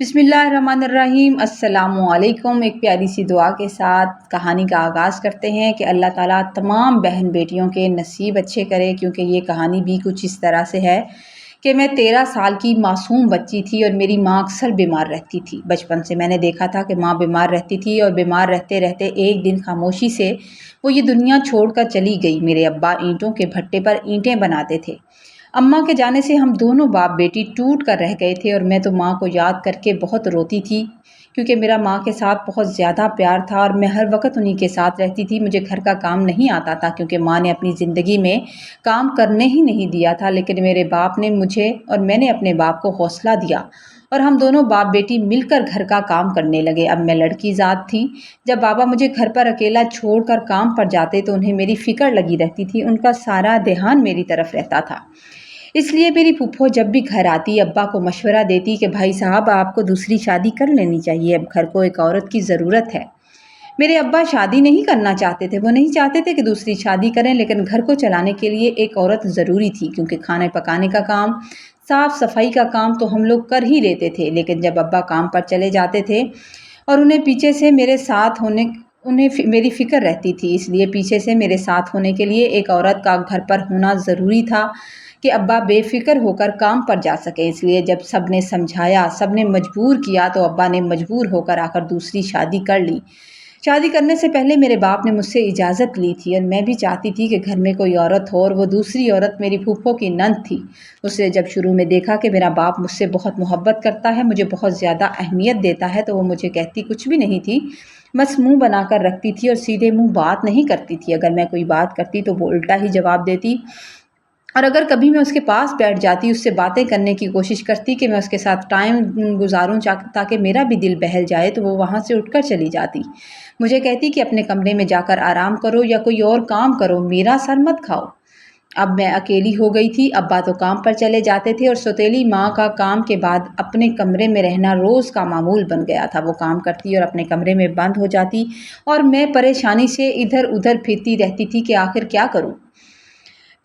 بسم اللہ الرحمن الرحیم۔ السلام علیکم۔ ایک پیاری سی دعا کے ساتھ کہانی کا آغاز کرتے ہیں کہ اللہ تعالیٰ تمام بہن بیٹیوں کے نصیب اچھے کرے، کیونکہ یہ کہانی بھی کچھ اس طرح سے ہے کہ میں 13 سال کی معصوم بچی تھی اور میری ماں اکثر بیمار رہتی تھی۔ بچپن سے میں نے دیکھا تھا کہ ماں بیمار رہتی تھی اور بیمار رہتے رہتے ایک دن خاموشی سے وہ یہ دنیا چھوڑ کر چلی گئی۔ میرے ابا اینٹوں کے بھٹے پر اینٹیں بناتے تھے۔ اماں کے جانے سے ہم دونوں باپ بیٹی ٹوٹ کر رہ گئے تھے اور میں تو ماں کو یاد کر کے بہت روتی تھی، کیونکہ میرا ماں کے ساتھ بہت زیادہ پیار تھا اور میں ہر وقت انہی کے ساتھ رہتی تھی۔ مجھے گھر کا کام نہیں آتا تھا کیونکہ ماں نے اپنی زندگی میں کام کرنے ہی نہیں دیا تھا، لیکن میرے باپ نے مجھے اور میں نے اپنے باپ کو حوصلہ دیا اور ہم دونوں باپ بیٹی مل کر گھر کا کام کرنے لگے۔ اب میں لڑکی ذات تھی۔ جب بابا مجھے گھر پر اکیلا چھوڑ کر کام پر جاتے تو انہیں میری فکر لگی رہتی تھی، ان کا سارا دھیان میری طرف رہتا تھا۔ اس لیے میری پھپھو جب بھی گھر آتی ابا کو مشورہ دیتی کہ بھائی صاحب آپ کو دوسری شادی کر لینی چاہیے، اب گھر کو ایک عورت کی ضرورت ہے۔ میرے ابا شادی نہیں کرنا چاہتے تھے، وہ نہیں چاہتے تھے کہ دوسری شادی کریں، لیکن گھر کو چلانے کے لیے ایک عورت ضروری تھی، کیونکہ کھانے پکانے کا کام، صاف صفائی کا کام تو ہم لوگ کر ہی لیتے تھے، لیکن جب ابا کام پر چلے جاتے تھے اور انہیں پیچھے سے میرے ساتھ ہونے انہیں میری فکر رہتی تھی، اس لیے پیچھے سے میرے ساتھ ہونے کے لیے ایک عورت کا گھر پر ہونا ضروری تھا کہ ابا بے فکر ہو کر کام پر جا سکیں۔ اس لیے جب سب نے سمجھایا، سب نے مجبور کیا، تو ابا نے مجبور ہو کر آ کر دوسری شادی کر لی۔ شادی کرنے سے پہلے میرے باپ نے مجھ سے اجازت لی تھی اور میں بھی چاہتی تھی کہ گھر میں کوئی عورت ہو، اور وہ دوسری عورت میری پھوپھو کی نند تھی۔ اسے جب شروع میں دیکھا کہ میرا باپ مجھ سے بہت محبت کرتا ہے، مجھے بہت زیادہ اہمیت دیتا ہے، تو وہ مجھے کہتی کچھ بھی نہیں تھی، بس منہ بنا کر رکھتی تھی اور سیدھے منہ بات نہیں کرتی تھی۔ اگر میں کوئی بات کرتی تو وہ الٹا ہی جواب دیتی، اور اگر کبھی میں اس کے پاس بیٹھ جاتی، اس سے باتیں کرنے کی کوشش کرتی کہ میں اس کے ساتھ ٹائم گزاروں تاکہ میرا بھی دل بہل جائے، تو وہ وہاں سے اٹھ کر چلی جاتی۔ مجھے کہتی کہ اپنے کمرے میں جا کر آرام کرو یا کوئی اور کام کرو، میرا سر مت کھاؤ۔ اب میں اکیلی ہو گئی تھی، ابا تو کام پر چلے جاتے تھے اور سوتیلی ماں کا کام کے بعد اپنے کمرے میں رہنا روز کا معمول بن گیا تھا۔ وہ کام کرتی اور اپنے کمرے میں بند ہو جاتی اور میں پریشانی سے ادھر ادھر پھرتی رہتی تھی کہ آخر کیا کروں۔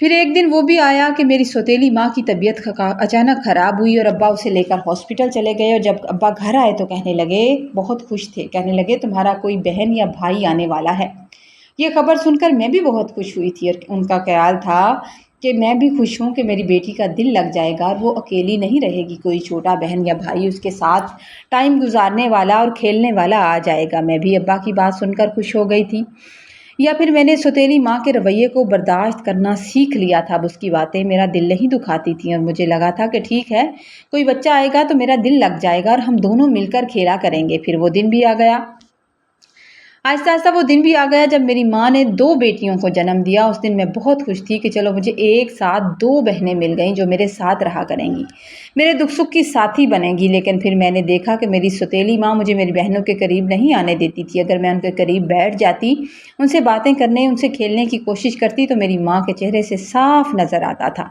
پھر ایک دن وہ بھی آیا کہ میری سوتیلی ماں کی طبیعت اچانک خراب ہوئی اور ابا اسے لے کر ہاسپٹل چلے گئے، اور جب ابا گھر آئے تو کہنے لگے، بہت خوش تھے، کہنے لگے تمہارا کوئی بہن یا بھائی آنے والا ہے۔ یہ خبر سن کر میں بھی بہت خوش ہوئی تھی اور ان کا خیال تھا کہ میں بھی خوش ہوں کہ میری بیٹی کا دل لگ جائے گا اور وہ اکیلی نہیں رہے گی، کوئی چھوٹا بہن یا بھائی اس کے ساتھ ٹائم گزارنے والا اور کھیلنے والا آ جائے گا۔ میں بھی ابا کی بات سن کر خوش ہو گئی تھی، یا پھر میں نے سوتیلی ماں کے رویے کو برداشت کرنا سیکھ لیا تھا۔ اب اس کی باتیں میرا دل نہیں دکھاتی تھیں اور مجھے لگا تھا کہ ٹھیک ہے، کوئی بچہ آئے گا تو میرا دل لگ جائے گا اور ہم دونوں مل کر کھیلا کریں گے۔ پھر وہ دن بھی آ گیا، آہستہ آہستہ وہ دن بھی آ گیا جب میری ماں نے 2 بیٹیوں کو جنم دیا۔ اس دن میں بہت خوش تھی کہ چلو مجھے ایک ساتھ 2 بہنیں مل گئیں جو میرے ساتھ رہا کریں گی، میرے دکھ سکھ کی ساتھی بنیں گی۔ لیکن پھر میں نے دیکھا کہ میری سوتیلی ماں مجھے میری بہنوں کے قریب نہیں آنے دیتی تھی۔ اگر میں ان کے قریب بیٹھ جاتی، ان سے باتیں کرنے، ان سے کھیلنے کی کوشش کرتی، تو میری ماں کے چہرے سے صاف نظر آتا تھا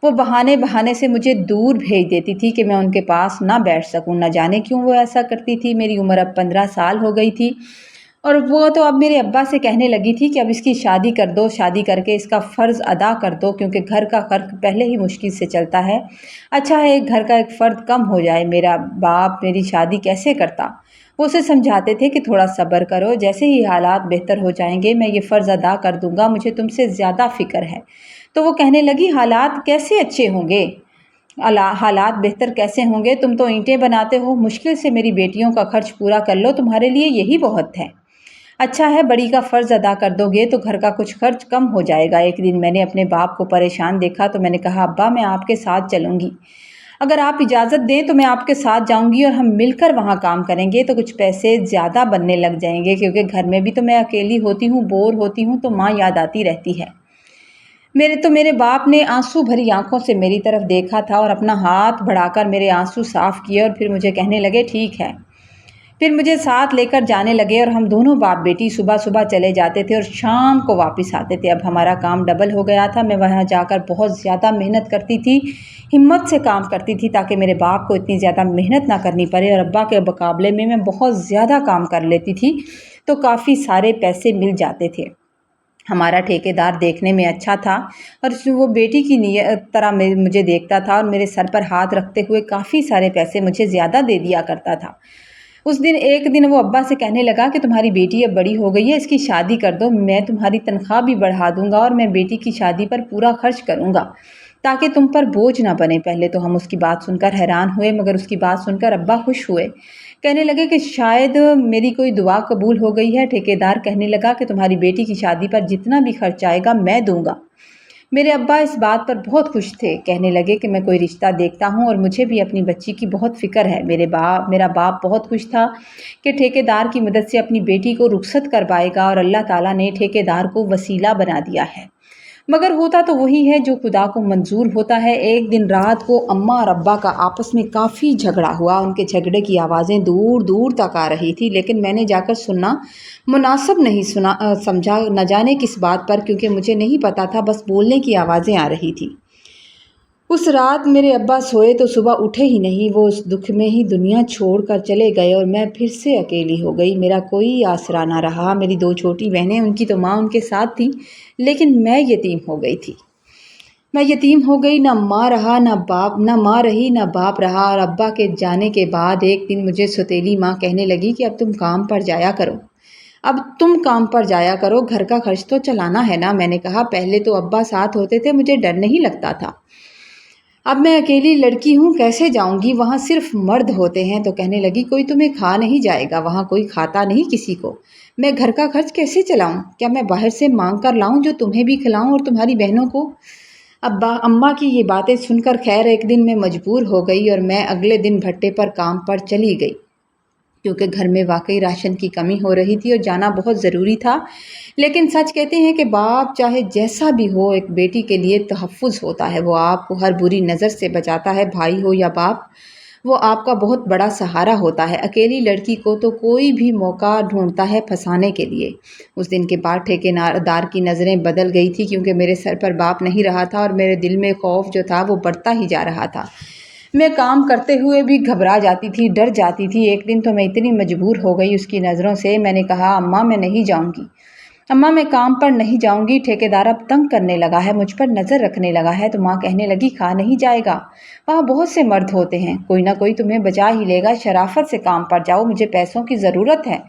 وہ بہانے سے مجھے دور بھیج دیتی تھی کہ میں ان کے پاس نہ بیٹھ سکوں۔ نہ جانے کیوں وہ ایسا کرتی تھی۔ میری عمر اب 15 سال ہو گئی تھی اور وہ تو اب میرے ابا سے کہنے لگی تھی کہ اب اس کی شادی کر دو، شادی کر کے اس کا فرض ادا کر دو، کیونکہ گھر کا خرچ پہلے ہی مشکل سے چلتا ہے، اچھا ہے ایک گھر کا ایک فرد کم ہو جائے۔ میرا باپ میری شادی کیسے کرتا؟ وہ اسے سمجھاتے تھے کہ تھوڑا صبر کرو، جیسے ہی حالات بہتر ہو جائیں گے میں یہ فرض ادا کر دوں گا، مجھے تم سے زیادہ فکر ہے۔ تو وہ کہنے لگی حالات کیسے اچھے ہوں گے، حالات بہتر کیسے ہوں گے، تم تو اینٹیں بناتے ہو، مشکل سے میری بیٹیوں کا خرچ پورا کر لو، تمہارے لیے یہی بہت ہے۔ اچھا ہے بڑی کا فرض ادا کر دو گے تو گھر کا کچھ خرچ کم ہو جائے گا۔ ایک دن میں نے اپنے باپ کو پریشان دیکھا تو میں نے کہا ابا میں آپ کے ساتھ چلوں گی، اگر آپ اجازت دیں تو میں آپ کے ساتھ جاؤں گی اور ہم مل کر وہاں کام کریں گے تو کچھ پیسے زیادہ بننے لگ جائیں گے، کیونکہ گھر میں بھی تو میں اکیلی ہوتی ہوں، بور ہوتی ہوں، تو ماں یاد آتی رہتی ہے۔ میرے باپ نے آنسو بھری آنکھوں سے میری طرف دیکھا تھا اور اپنا ہاتھ بڑھا کر میرے آنسو صاف کیے اور پھر مجھے کہنے لگے ٹھیک ہے۔ پھر مجھے ساتھ لے کر جانے لگے اور ہم دونوں باپ بیٹی صبح صبح چلے جاتے تھے اور شام کو واپس آتے تھے۔ اب ہمارا کام ڈبل ہو گیا تھا، میں وہاں جا کر بہت زیادہ محنت کرتی تھی، ہمت سے کام کرتی تھی تاکہ میرے باپ کو اتنی زیادہ محنت نہ کرنی پڑے، اور ابا کے مقابلے میں بہت زیادہ کام کر لیتی تھی تو کافی سارے پیسے مل جاتے تھے۔ हमारा ठेकेदार देखने में अच्छा था और वो बेटी की तरह मुझे देखता था और मेरे सर पर हाथ रखते हुए काफ़ी सारे पैसे मुझे ज़्यादा दे दिया करता था। उस दिन एक दिन वो अब्बा से कहने लगा कि तुम्हारी बेटी अब बड़ी हो गई है, इसकी शादी कर दो, मैं तुम्हारी तनख्वाह भी बढ़ा दूंगा और मैं बेटी की शादी पर पूरा खर्च करूंगा ताकि तुम पर बोझ ना बने। पहले तो हम उसकी बात सुनकर हैरान हुए, मगर उसकी बात सुनकर अब्बा खुश हुए। कहने लगे कि शायद मेरी कोई दुआ कबूल हो गई है। ठेकेदार कहने लगा कि तुम्हारी बेटी की शादी पर जितना भी खर्च आएगा मैं दूंगा। मेरे अब्बा इस बात पर बहुत खुश थे। कहने लगे कि मैं कोई रिश्ता देखता हूँ और मुझे भी अपनी बच्ची की बहुत फ़िक्र है। मेरा बाप बहुत खुश था कि ठेकेदार की मदद से अपनी बेटी को रुखसत करवाएगा और अल्लाह ताला ने ठेकेदार को वसीला बना दिया है। मगर होता तो वही है जो खुदा को मंजूर होता है। एक दिन रात को अम्मा और अब्बा का आपस में काफ़ी झगड़ा हुआ। उनके झगड़े की आवाज़ें दूर दूर तक आ रही थी, लेकिन मैंने जाकर सुनना मुनासिब नहीं समझा, न जाने किस बात पर, क्योंकि मुझे नहीं पता था, बस बोलने की आवाज़ें आ रही थी। उस रात मेरे अब्बा सोए तो सुबह उठे ही नहीं। वो उस दुख में ही दुनिया छोड़कर चले गए और मैं फिर से अकेली हो गई। मेरा कोई आसरा ना रहा। मेरी 2 छोटी बहनें, उनकी तो माँ उनके साथ थी, लेकिन मैं यतीम हो गई थी। मैं यतीम हो गई, ना माँ रहा, ना माँ रही, ना बाप रहा। और अब्बा के जाने के बाद एक दिन मुझे सौतेली माँ कहने लगी कि अब तुम काम पर जाया करो, घर का खर्च तो चलाना है ना। मैंने कहा पहले तो अब्बा साथ होते थे, मुझे डर नहीं लगता था, अब मैं अकेली लड़की हूँ, कैसे जाऊंगी, वहाँ सिर्फ मर्द होते हैं। तो कहने लगी कोई तुम्हें खा नहीं जाएगा, वहाँ कोई खाता नहीं किसी को। मैं घर का खर्च कैसे चलाऊं? क्या मैं बाहर से मांग कर लाऊं जो तुम्हें भी खिलाऊं और तुम्हारी बहनों को? अम्मा की ये बातें सुनकर खैर एक दिन मैं मजबूर हो गई और मैं अगले दिन भट्टे पर काम पर चली गई, क्योंकि घर में वाकई राशन की कमी हो रही थी और जाना बहुत ज़रूरी था। लेकिन सच कहते हैं कि बाप चाहे जैसा भी हो, एक बेटी के लिए तहफ़्फ़ुज़ होता है। वो आपको हर बुरी नज़र से बचाता है, भाई हो या बाप, वो आपका बहुत बड़ा सहारा होता है। अकेली लड़की को तो कोई भी मौका ढूंढता है फंसाने के लिए। उस दिन के बाद ठेकेदार की नज़रें बदल गई थी, क्योंकि मेरे सर पर बाप नहीं रहा था और मेरे दिल में खौफ जो था वो बढ़ता ही जा रहा था। मैं काम करते हुए भी घबरा जाती थी, डर जाती थी। एक दिन तो मैं इतनी मजबूर हो गई उसकी नज़रों से, मैंने कहा अम्मा मैं नहीं जाऊंगी, अम्मा मैं काम पर नहीं जाऊंगी, ठेकेदार अब तंग करने लगा है, मुझ पर नज़र रखने लगा है। तो माँ कहने लगी खा नहीं जाएगा, वहाँ बहुत से मर्द होते हैं, कोई ना कोई तुम्हें बचा ही लेगा, शराफत से काम पर जाओ, मुझे पैसों की ज़रूरत है,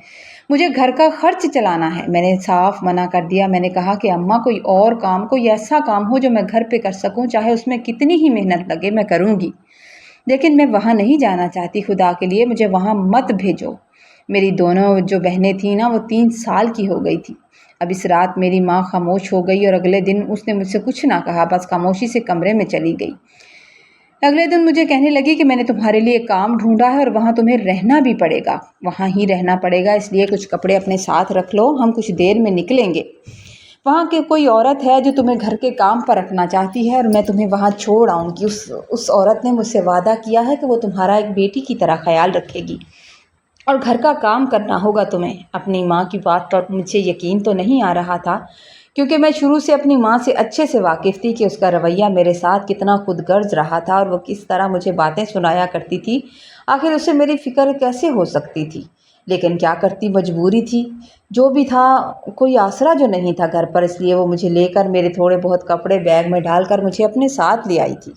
मुझे घर का खर्च चलाना है। मैंने साफ मना कर दिया। मैंने कहा कि अम्मा कोई और काम, कोई ऐसा काम हो जो मैं घर पे कर सकूं, चाहे उसमें कितनी ही मेहनत लगे मैं करूंगी, लेकिन मैं वहाँ नहीं जाना चाहती, खुदा के लिए मुझे वहाँ मत भेजो। मेरी दोनों जो बहनें थीं ना, वो 3 साल की हो गई थी। अब इस रात मेरी माँ खामोश हो गई और अगले दिन उसने मुझसे कुछ ना कहा, बस खामोशी से कमरे में चली गई। अगले दिन मुझे कहने लगी कि मैंने तुम्हारे लिए काम ढूंढा है और वहाँ तुम्हें रहना भी पड़ेगा, वहाँ ही रहना पड़ेगा, इसलिए कुछ कपड़े अपने साथ रख लो, हम कुछ देर में निकलेंगे। वहाँ की कोई औरत है जो तुम्हें घर के काम पर रखना चाहती है और मैं तुम्हें वहाँ छोड़ आऊँगी। उस औरत ने मुझसे वादा किया है कि वो तुम्हारा एक बेटी की तरह ख्याल रखेगी और घर का काम करना होगा तुम्हें। अपनी माँ की बात पर मुझे यकीन तो नहीं आ रहा था, क्योंकि मैं शुरू से अपनी माँ से अच्छे से वाकिफ़ थी कि उसका रवैया मेरे साथ कितना खुदगर्ज रहा था और वो किस तरह मुझे बातें सुनाया करती थी। आखिर उससे मेरी फ़िक्र कैसे हो सकती थी, लेकिन क्या करती, मजबूरी थी। जो भी था, कोई आसरा जो नहीं था घर पर, इसलिए वो मुझे लेकर मेरे थोड़े बहुत कपड़े बैग में डालकर मुझे अपने साथ ले आई थी।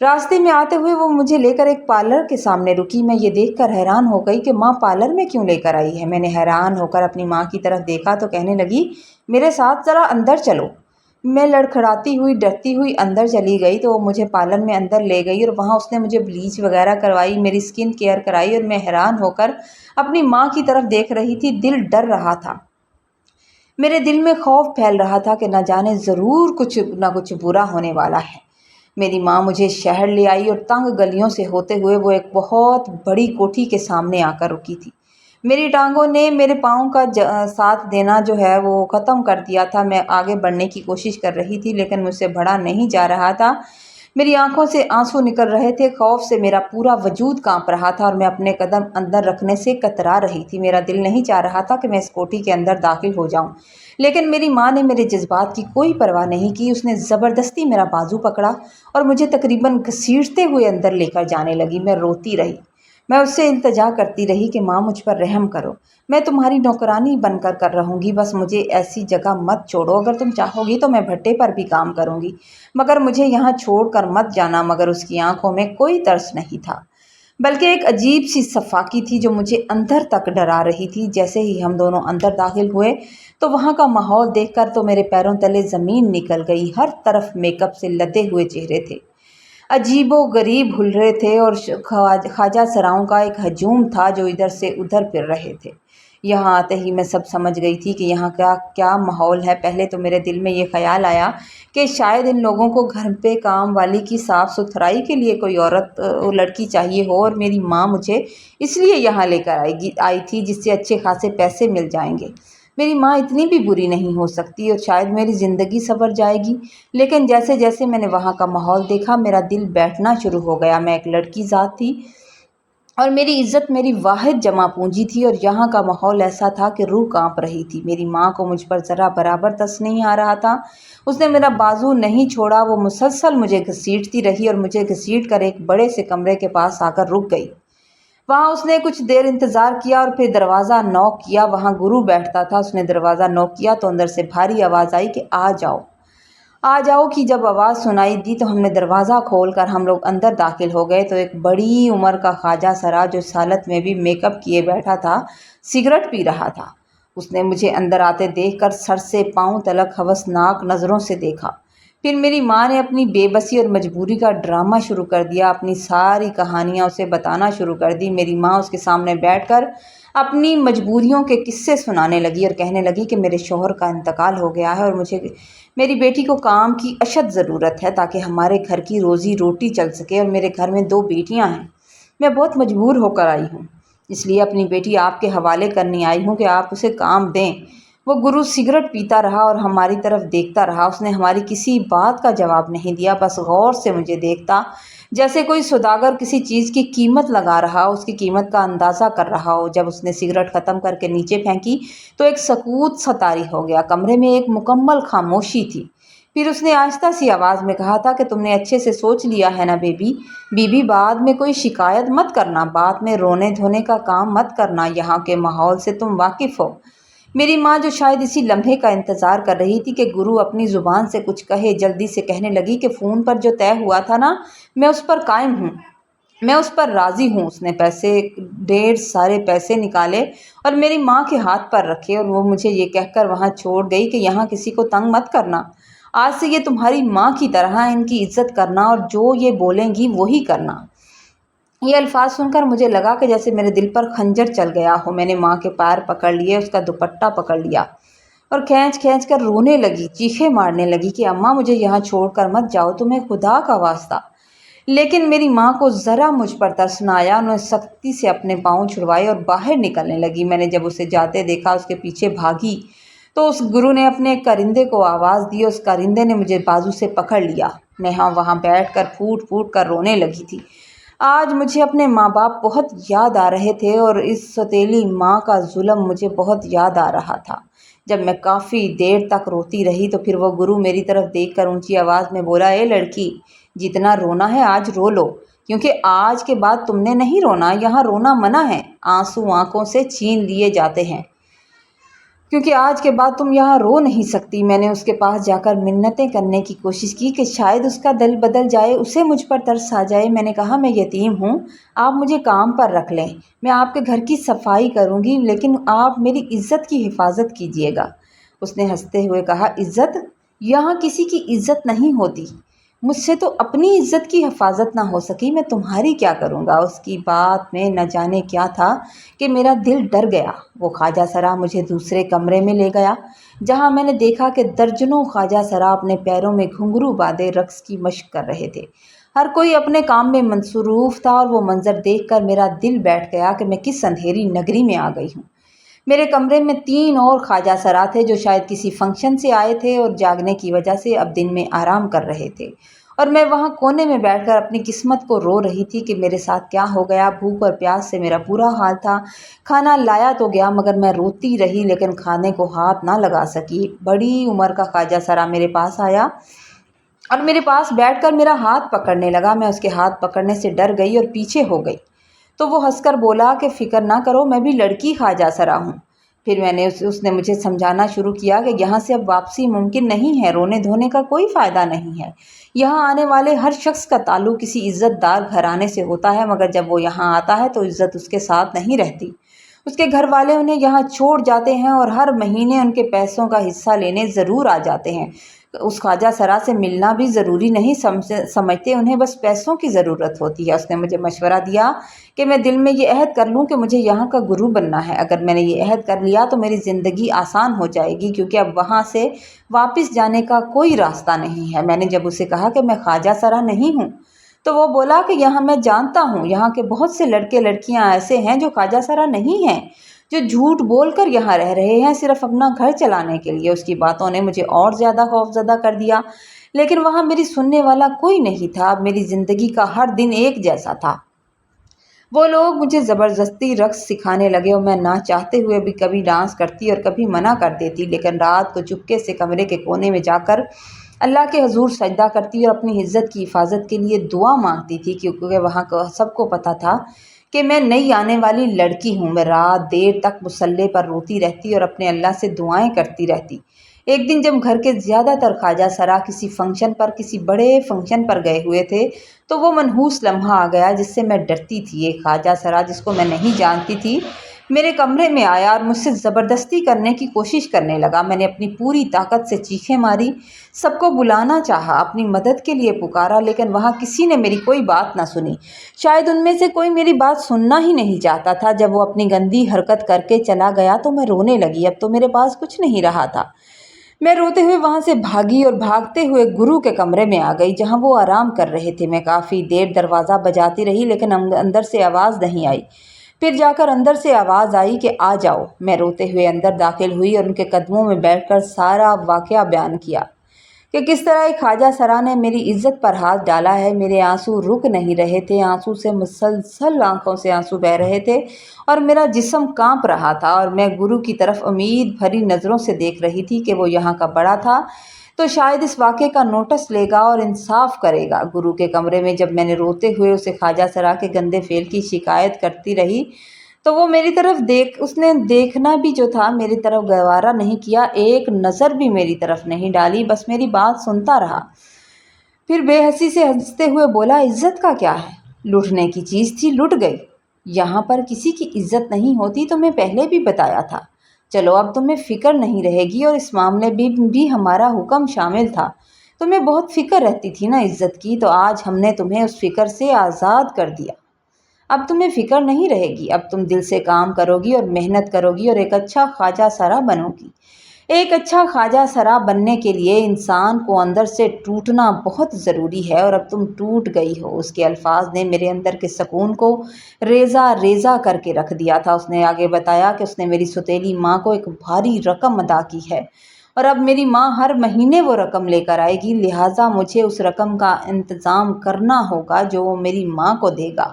रास्ते में आते हुए वो मुझे लेकर एक पार्लर के सामने रुकी। मैं ये देखकर हैरान हो गई कि माँ पार्लर में क्यों लेकर आई है। मैंने हैरान होकर अपनी माँ की तरफ देखा तो कहने लगी मेरे साथ ज़रा अंदर चलो। मैं लड़खड़ाती हुई, डरती हुई अंदर चली गई तो वो मुझे पार्लर में अंदर ले गई और वहाँ उसने मुझे ब्लीच वगैरह करवाई, मेरी स्किन केयर कराई और मैं हैरान होकर अपनी माँ की तरफ देख रही थी। दिल डर रहा था, मेरे दिल में खौफ फैल रहा था कि न जाने ज़रूर कुछ न कुछ बुरा होने वाला है। मेरी माँ मुझे शहर ले आई और तंग गलियों से होते हुए वो एक बहुत बड़ी कोठी के सामने आकर रुकी थी। मेरी टांगों ने मेरे पाँव का साथ देना जो है वो ख़त्म कर दिया था। मैं आगे बढ़ने की कोशिश कर रही थी, लेकिन मुझसे बढ़ा नहीं जा रहा था। मेरी आंखों से आंसू निकल रहे थे, खौफ से मेरा पूरा वजूद कांप रहा था और मैं अपने कदम अंदर रखने से कतरा रही थी। मेरा दिल नहीं चाह रहा था कि मैं इस कोठी के अंदर दाखिल हो जाऊं, लेकिन मेरी माँ ने मेरे जज्बात की कोई परवाह नहीं की। उसने ज़बरदस्ती मेरा बाजू पकड़ा और मुझे तकरीबन घसीटते हुए अंदर लेकर जाने लगी। मैं रोती रही, मैं उससे इल्तिजा करती रही कि माँ मुझ पर रहम करो, मैं तुम्हारी नौकरानी बनकर कर रहूँगी, बस मुझे ऐसी जगह मत छोड़ो, अगर तुम चाहोगी तो मैं भट्टे पर भी काम करूँगी, मगर मुझे यहाँ छोड़ कर मत जाना। मगर उसकी आंखों में कोई तरस नहीं था, बल्कि एक अजीब सी सफाकी थी जो मुझे अंदर तक डरा रही थी। जैसे ही हम दोनों अंदर दाखिल हुए तो वहाँ का माहौल देखकर तो मेरे पैरों तले ज़मीन निकल गई। हर तरफ मेकअप से लदे हुए चेहरे थे, अजीबो गरीब हुर्रे थे, और ख्वाजा सराओं का एक हजूम था जो इधर से उधर फिर रहे थे। यहाँ आते ही मैं सब समझ गई थी कि यहाँ का क्या माहौल है। पहले तो मेरे दिल में ये ख्याल आया कि शायद इन लोगों को घर पे काम वाली की साफ़ सुथराई के लिए कोई औरत लड़की चाहिए हो, और मेरी माँ मुझे इसलिए यहाँ लेकर आई थी जिससे अच्छे खासे पैसे मिल जाएंगे। मेरी माँ इतनी भी बुरी नहीं हो सकती और शायद मेरी ज़िंदगी संवर जाएगी। लेकिन जैसे जैसे मैंने वहाँ का माहौल देखा मेरा दिल बैठना शुरू हो गया। मैं एक लड़की ज़ात थी और मेरी इज़्ज़त मेरी वाहिद जमा पूंजी थी, और यहाँ का माहौल ऐसा था कि रूह कांप रही थी। मेरी माँ को मुझ पर ज़रा बराबर तरस नहीं आ रहा था। उसने मेरा बाजू नहीं छोड़ा, वो मुसलसल मुझे घसीटती रही और मुझे घसीट कर एक बड़े से कमरे के पास आकर रुक गई। वहाँ उसने कुछ देर इंतज़ार किया और फिर दरवाज़ा नॉक किया। वहाँ गुरु बैठता था। उसने दरवाज़ा नॉक किया तो अंदर से भारी आवाज़ आई कि आ जाओ, आ जाओ। की जब आवाज़ सुनाई दी तो हमने दरवाज़ा खोलकर हम लोग अंदर दाखिल हो गए तो एक बड़ी उम्र का ख्वाजा सरा जो इस हालत में भी मेकअप किए बैठा था, सिगरेट पी रहा था। उसने मुझे अंदर आते देखकर सर से पाँव तलक हवसनाक नज़रों से देखा। फिर मेरी माँ ने अपनी बेबसी और मजबूरी का ड्रामा शुरू कर दिया। अपनी सारी कहानियाँ उसे बताना शुरू कर दी। मेरी माँ उसके सामने बैठकर अपनी मजबूरियों के किस्से सुनाने लगी और कहने लगी कि मेरे शौहर का इंतकाल हो गया है और मुझे मेरी बेटी को काम की अशद ज़रूरत है ताकि हमारे घर की रोज़ी रोटी चल सके, और मेरे घर में 2 बेटियां हैं। मैं बहुत मजबूर होकर आई हूँ, इसलिए अपनी बेटी आपके हवाले करने आई हूँ कि आप उसे काम दें। वो गुरु सिगरेट पीता रहा और हमारी तरफ देखता रहा। उसने हमारी किसी बात का जवाब नहीं दिया, बस गौर से मुझे देखता, जैसे कोई सौदागर किसी चीज़ की कीमत लगा रहा हो, उसकी कीमत का अंदाज़ा कर रहा हो। जब उसने सिगरेट ख़त्म करके नीचे फेंकी तो एक सकूत सा तारी हो गया। कमरे में एक मुकम्मल खामोशी थी। फिर उसने आहिस्ता सी आवाज़ में कहा था कि तुमने अच्छे से सोच लिया है ना बीबी, बाद में कोई शिकायत मत करना, बाद में रोने धोने का काम मत करना, यहाँ के माहौल से तुम वाकिफ़ हो। मेरी माँ जो शायद इसी लम्हे का इंतज़ार कर रही थी कि गुरु अपनी ज़ुबान से कुछ कहे, जल्दी से कहने लगी कि फ़ोन पर जो तय हुआ था ना, मैं उस पर कायम हूँ, मैं उस पर राज़ी हूँ। उसने ढेर सारे पैसे निकाले और मेरी माँ के हाथ पर रखे, और वो मुझे ये कहकर वहाँ छोड़ गई कि यहाँ किसी को तंग मत करना, आज से ये तुम्हारी माँ की तरह है, इनकी इज्जत करना और जो ये बोलेंगी वही करना। ये अल्फाज सुनकर मुझे लगा कि जैसे मेरे दिल पर खंजर चल गया हो। मैंने माँ के पैर पकड़ लिए, उसका दुपट्टा पकड़ लिया और खींच खींच कर रोने लगी, चीखें मारने लगी कि अम्मा मुझे यहाँ छोड़कर मत जाओ, तुम्हें खुदा का वास्ता। लेकिन मेरी माँ को ज़रा मुझ पर तरस न आया। उन्होंने सख्ती से अपने पाँव छुड़वाए और बाहर निकलने लगी। मैंने जब उसे जाते देखा, उसके पीछे भागी तो उस गुरु ने अपने एक परिंदे को आवाज़ दी। उस परिंदे ने मुझे बाजू से पकड़ लिया। मैं वहाँ बैठ कर फूट फूट कर रोने लगी थी। आज मुझे अपने माँ बाप बहुत याद आ रहे थे और इस सौतेली माँ का जुल्म मुझे बहुत याद आ रहा था। जब मैं काफ़ी देर तक रोती रही तो फिर वो गुरु मेरी तरफ देखकर ऊंची आवाज़ में बोला, ए लड़की, जितना रोना है आज रो लो, क्योंकि आज के बाद तुमने नहीं रोना, यहाँ रोना मना है, आंसू आंखों से छीन लिए जाते हैं, क्योंकि आज के बाद तुम यहाँ रो नहीं सकती। मैंने उसके पास जाकर मिन्नतें करने की कोशिश की कि शायद उसका दिल बदल जाए, उसे मुझ पर तरस आ जाए। मैंने कहा, मैं यतीम हूँ, आप मुझे काम पर रख लें, मैं आपके घर की सफाई करूँगी, लेकिन आप मेरी इज्जत की हिफाजत कीजिएगा। उसने हंसते हुए कहा, इज्जत? यहाँ किसी की इज्जत नहीं होती, मुझसे तो अपनी इज्जत की हिफाजत ना हो सकी, मैं तुम्हारी क्या करूँगा। उसकी बात में न जाने क्या था कि मेरा दिल डर गया। वो ख्वाजा सरा मुझे दूसरे कमरे में ले गया, जहाँ मैंने देखा कि दर्जनों ख्वाजा सरा अपने पैरों में घुंघरू बांधे रक्स की मशक कर रहे थे। हर कोई अपने काम में मसरूफ़ था, और वो मंजर देखकर मेरा दिल बैठ गया कि मैं किस अंधेरी नगरी में आ गई हूँ। मेरे कमरे में 3 और ख्वाजा सरा थे जो शायद किसी फंक्शन से आए थे और जागने की वजह से अब दिन में आराम कर रहे थे, और मैं वहाँ कोने में बैठकर अपनी किस्मत को रो रही थी कि मेरे साथ क्या हो गया। भूख और प्यास से मेरा बुरा हाल था। खाना लाया तो गया, मगर मैं रोती रही, लेकिन खाने को हाथ ना लगा सकी। बड़ी उम्र का ख्वाजा सरा मेरे पास आया और मेरे पास बैठकर मेरा हाथ पकड़ने लगा। मैं उसके हाथ पकड़ने से डर गई और पीछे हो गई। تو وہ ہنس کر بولا کہ فکر نہ کرو، میں بھی لڑکی خواجہ سرا ہوں۔ پھر اس نے مجھے سمجھانا شروع کیا کہ یہاں سے اب واپسی ممکن نہیں ہے، رونے دھونے کا کوئی فائدہ نہیں ہے۔ یہاں آنے والے ہر شخص کا تعلق کسی عزت دار گھرانے سے ہوتا ہے، مگر جب وہ یہاں آتا ہے تو عزت اس کے ساتھ نہیں رہتی۔ اس کے گھر والے انہیں یہاں چھوڑ جاتے ہیں اور ہر مہینے ان کے پیسوں کا حصہ لینے ضرور آ جاتے ہیں۔ اس خواجہ سرا سے ملنا بھی ضروری نہیں سمجھتے، انہیں بس پیسوں کی ضرورت ہوتی ہے۔ اس نے مجھے مشورہ دیا کہ میں دل میں یہ عہد کر لوں کہ مجھے یہاں کا گرو بننا ہے۔ اگر میں نے یہ عہد کر لیا تو میری زندگی آسان ہو جائے گی، کیونکہ اب وہاں سے واپس جانے کا کوئی راستہ نہیں ہے۔ میں نے جب اسے کہا کہ میں خواجہ سرا نہیں ہوں تو وہ بولا کہ یہاں میں جانتا ہوں، یہاں کے بہت سے لڑکے لڑکیاں ایسے ہیں جو خواجہ سرا نہیں ہیں، جو جھوٹ بول کر یہاں رہ رہے ہیں صرف اپنا گھر چلانے کے لیے۔ اس کی باتوں نے مجھے اور زیادہ خوفزدہ کر دیا، لیکن وہاں میری سننے والا کوئی نہیں تھا۔ اب میری زندگی کا ہر دن ایک جیسا تھا۔ وہ لوگ مجھے زبردستی رقص سکھانے لگے اور میں نہ چاہتے ہوئے بھی کبھی ڈانس کرتی اور کبھی منع کر دیتی، لیکن رات کو چپکے سے کمرے کے کونے میں جا کر اللہ کے حضور سجدہ کرتی اور اپنی عزت کی حفاظت کے لیے دعا مانگتی تھی، کیونکہ وہاں سب کو پتہ تھا کہ میں نئی آنے والی لڑکی ہوں۔ میں رات دیر تک مصلی پر روتی رہتی اور اپنے اللہ سے دعائیں کرتی رہتی۔ ایک دن جب گھر کے زیادہ تر خواجہ سرا کسی بڑے فنکشن پر گئے ہوئے تھے تو وہ منحوس لمحہ آ گیا جس سے میں ڈرتی تھی۔ ایک خواجہ سرا جس کو میں نہیں جانتی تھی میرے کمرے میں آیا اور مجھ سے زبردستی کرنے کی کوشش کرنے لگا۔ میں نے اپنی پوری طاقت سے چیخیں ماری، سب کو بلانا چاہا، اپنی مدد کے لیے پکارا، لیکن وہاں کسی نے میری کوئی بات نہ سنی۔ شاید ان میں سے کوئی میری بات سننا ہی نہیں چاہتا تھا۔ جب وہ اپنی گندی حرکت کر کے چلا گیا تو میں رونے لگی۔ اب تو میرے پاس کچھ نہیں رہا تھا۔ میں روتے ہوئے وہاں سے بھاگی اور بھاگتے ہوئے گرو کے کمرے میں آ گئی جہاں وہ آرام کر رہے تھے۔ میں کافی دیر دروازہ بجاتی رہی لیکن اندر سے آواز نہیں آئی۔ پھر جا کر اندر سے آواز آئی کہ آ جاؤ۔ میں روتے ہوئے اندر داخل ہوئی اور ان کے قدموں میں بیٹھ کر سارا واقعہ بیان کیا کہ کس طرح ایک خواجہ سرا نے میری عزت پر ہاتھ ڈالا ہے۔ میرے آنسو رک نہیں رہے تھے، آنسو سے مسلسل آنکھوں سے آنسو بہہ رہے تھے اور میرا جسم کانپ رہا تھا، اور میں گرو کی طرف امید بھری نظروں سے دیکھ رہی تھی کہ وہ یہاں کا بڑا تھا تو شاید اس واقعے کا نوٹس لے گا اور انصاف کرے گا۔ گرو کے کمرے میں جب میں نے روتے ہوئے اسے خواجہ سرا کے گندے فعل کی شکایت کرتی رہی تو وہ میری طرف اس نے دیکھنا بھی جو تھا میری طرف گوارا نہیں کیا، ایک نظر بھی میری طرف نہیں ڈالی، بس میری بات سنتا رہا۔ پھر بے حسی سے ہنستے ہوئے بولا، عزت کا کیا ہے؟ لوٹنے کی چیز تھی، لٹ گئی۔ یہاں پر کسی کی عزت نہیں ہوتی، تمہیں پہلے بھی بتایا تھا۔ چلو اب تمہیں فکر نہیں رہے گی، اور اس معاملے بھی ہمارا حکم شامل تھا۔ تمہیں بہت فکر رہتی تھی نا عزت کی، تو آج ہم نے تمہیں اس فکر سے آزاد کر دیا۔ اب تمہیں فکر نہیں رہے گی، اب تم دل سے کام کرو گی اور محنت کرو گی اور ایک اچھا خواجہ سرا بنو گی۔ ایک اچھا خواجہ سرا بننے کے لیے انسان کو اندر سے ٹوٹنا بہت ضروری ہے، اور اب تم ٹوٹ گئی ہو۔ اس کے الفاظ نے میرے اندر کے سکون کو ریزہ ریزہ کر کے رکھ دیا تھا۔ اس نے آگے بتایا کہ اس نے میری سوتیلی ماں کو ایک بھاری رقم ادا کی ہے، اور اب میری ماں ہر مہینے وہ رقم لے کر آئے گی، لہٰذا مجھے اس رقم کا انتظام کرنا ہوگا جو وہ میری ماں کو دے گا۔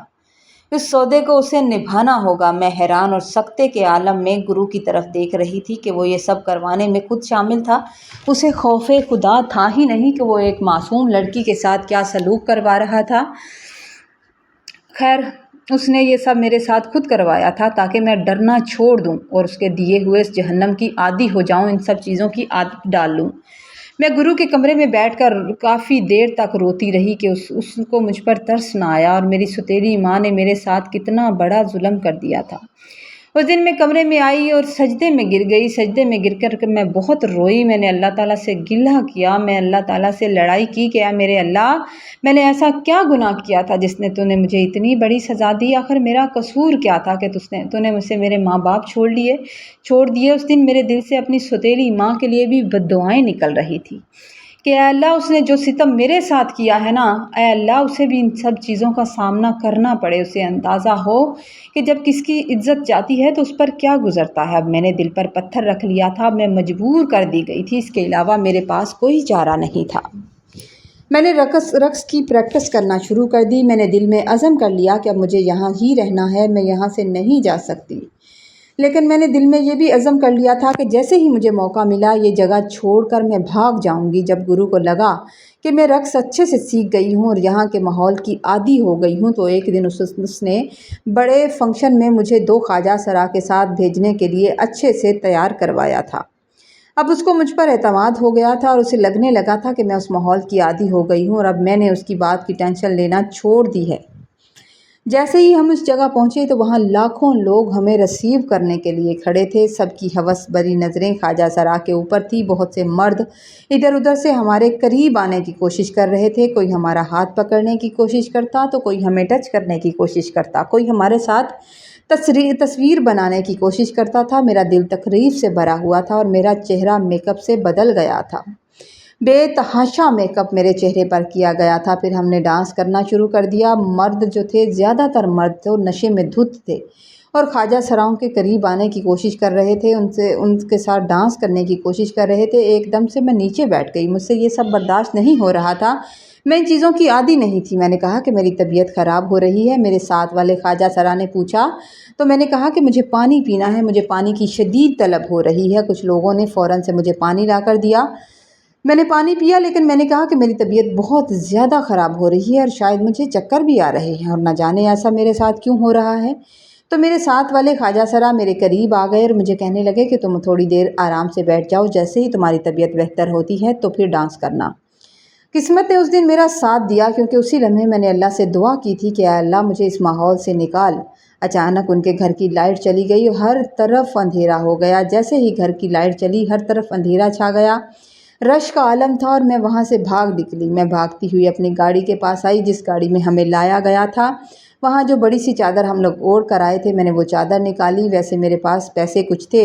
اس سودے کو اسے نبھانا ہوگا۔ میں حیران اور سکتے کے عالم میں گرو کی طرف دیکھ رہی تھی کہ وہ یہ سب کروانے میں خود شامل تھا۔ اسے خوف خدا تھا ہی نہیں کہ وہ ایک معصوم لڑکی کے ساتھ کیا سلوک کروا رہا تھا۔ خیر، اس نے یہ سب میرے ساتھ خود کروایا تھا تاکہ میں ڈرنا چھوڑ دوں اور اس کے دیے ہوئے اس جہنم کی عادی ہو جاؤں، ان سب چیزوں کی عادت ڈال لوں۔ میں گرو کے کمرے میں بیٹھ کر کافی دیر تک روتی رہی کہ اس کو مجھ پر ترس نہ آیا، اور میری سوتیلی ماں نے میرے ساتھ کتنا بڑا ظلم کر دیا تھا۔ اس دن میں کمرے میں آئی اور سجدے میں گر گئی۔ سجدے میں گر کر میں بہت روئی۔ میں نے اللہ تعالیٰ سے گلہ کیا، میں اللہ تعالیٰ سے لڑائی کی کہ اے میرے اللہ، میں نے ایسا کیا گناہ کیا تھا جس نے تو نے مجھے اتنی بڑی سزا دی؟ آخر میرا قصور کیا تھا کہ تو نے مجھ سے میرے ماں باپ چھوڑ دیے؟ اس دن میرے دل سے اپنی سوتیلی ماں کے لیے بھی بددعائیں نکل رہی تھی کہ اے اللہ، اس نے جو ستم میرے ساتھ کیا ہے نا، اے اللہ اسے بھی ان سب چیزوں کا سامنا کرنا پڑے، اسے اندازہ ہو کہ جب کس کی عزت جاتی ہے تو اس پر کیا گزرتا ہے۔ اب میں نے دل پر پتھر رکھ لیا تھا، میں مجبور کر دی گئی تھی، اس کے علاوہ میرے پاس کوئی چارہ نہیں تھا۔ میں نے رقص کی پریکٹس کرنا شروع کر دی۔ میں نے دل میں عزم کر لیا کہ اب مجھے یہاں ہی رہنا ہے، میں یہاں سے نہیں جا سکتی۔ لیکن میں نے دل میں یہ بھی عزم کر لیا تھا کہ جیسے ہی مجھے موقع ملا یہ جگہ چھوڑ کر میں بھاگ جاؤں گی۔ جب گرو کو لگا کہ میں رقص اچھے سے سیکھ گئی ہوں اور یہاں کے ماحول کی عادی ہو گئی ہوں، تو ایک دن اس نے بڑے فنکشن میں مجھے 2 خواجہ سرا کے ساتھ بھیجنے کے لیے اچھے سے تیار کروایا تھا۔ اب اس کو مجھ پر اعتماد ہو گیا تھا اور اسے لگنے لگا تھا کہ میں اس ماحول کی عادی ہو گئی ہوں اور اب میں نے اس کی بات کی ٹینشن لینا چھوڑ دی ہے۔ جیسے ہی ہم اس جگہ پہنچے تو وہاں لاکھوں لوگ ہمیں ریسیو کرنے کے لیے کھڑے تھے۔ سب کی ہوس بری نظریں خواجہ سرا کے اوپر تھی۔ بہت سے مرد ادھر ادھر سے ہمارے قریب آنے کی کوشش کر رہے تھے۔ کوئی ہمارا ہاتھ پکڑنے کی کوشش کرتا تو کوئی ہمیں ٹچ کرنے کی کوشش کرتا، کوئی ہمارے ساتھ تصویر بنانے کی کوشش کرتا تھا۔ میرا دل تقریب سے بھرا ہوا تھا اور میرا چہرہ میک اپ سے بدل گیا تھا۔ بے تحاشا میک اپ میرے چہرے پر کیا گیا تھا۔ پھر ہم نے ڈانس کرنا شروع کر دیا۔ مرد جو تھے، زیادہ تر مرد تھے، وہ نشے میں دھت تھے اور خواجہ سراؤں کے قریب آنے کی کوشش کر رہے تھے، ان کے ساتھ ڈانس کرنے کی کوشش کر رہے تھے۔ ایک دم سے میں نیچے بیٹھ گئی، مجھ سے یہ سب برداشت نہیں ہو رہا تھا۔ میں ان چیزوں کی عادی نہیں تھی۔ میں نے کہا کہ میری طبیعت خراب ہو رہی ہے۔ میرے ساتھ والے خواجہ سرا نے پوچھا تو میں نے کہا کہ مجھے پانی پینا ہے، مجھے پانی کی شدید طلب ہو رہی ہے۔ کچھ لوگوں نے فوراً سے مجھے پانی لا کر دیا۔ میں نے پانی پیا، لیکن میں نے کہا کہ میری طبیعت بہت زیادہ خراب ہو رہی ہے اور شاید مجھے چکر بھی آ رہے ہیں اور نہ جانے ایسا میرے ساتھ کیوں ہو رہا ہے۔ تو میرے ساتھ والے خواجہ سرا میرے قریب آ گئے اور مجھے کہنے لگے کہ تم تھوڑی دیر آرام سے بیٹھ جاؤ، جیسے ہی تمہاری طبیعت بہتر ہوتی ہے تو پھر ڈانس کرنا۔ قسمت نے اس دن میرا ساتھ دیا، کیونکہ اسی لمحے میں نے اللہ سے دعا کی تھی کہ اے اللہ مجھے اس ماحول سے نکال۔ اچانک ان کے گھر کی لائٹ چلی گئی اور ہر طرف اندھیرا ہو گیا۔ جیسے ہی گھر کی لائٹ چلی ہر طرف اندھیرا چھا گیا، رش کا عالم تھا اور میں وہاں سے بھاگ نکلی۔ میں بھاگتی ہوئی اپنی گاڑی کے پاس آئی جس گاڑی میں ہمیں لایا گیا تھا۔ وہاں جو بڑی سی چادر ہم لوگ اوڑھ کر آئے تھے، میں نے وہ چادر نکالی۔ ویسے میرے پاس پیسے کچھ تھے۔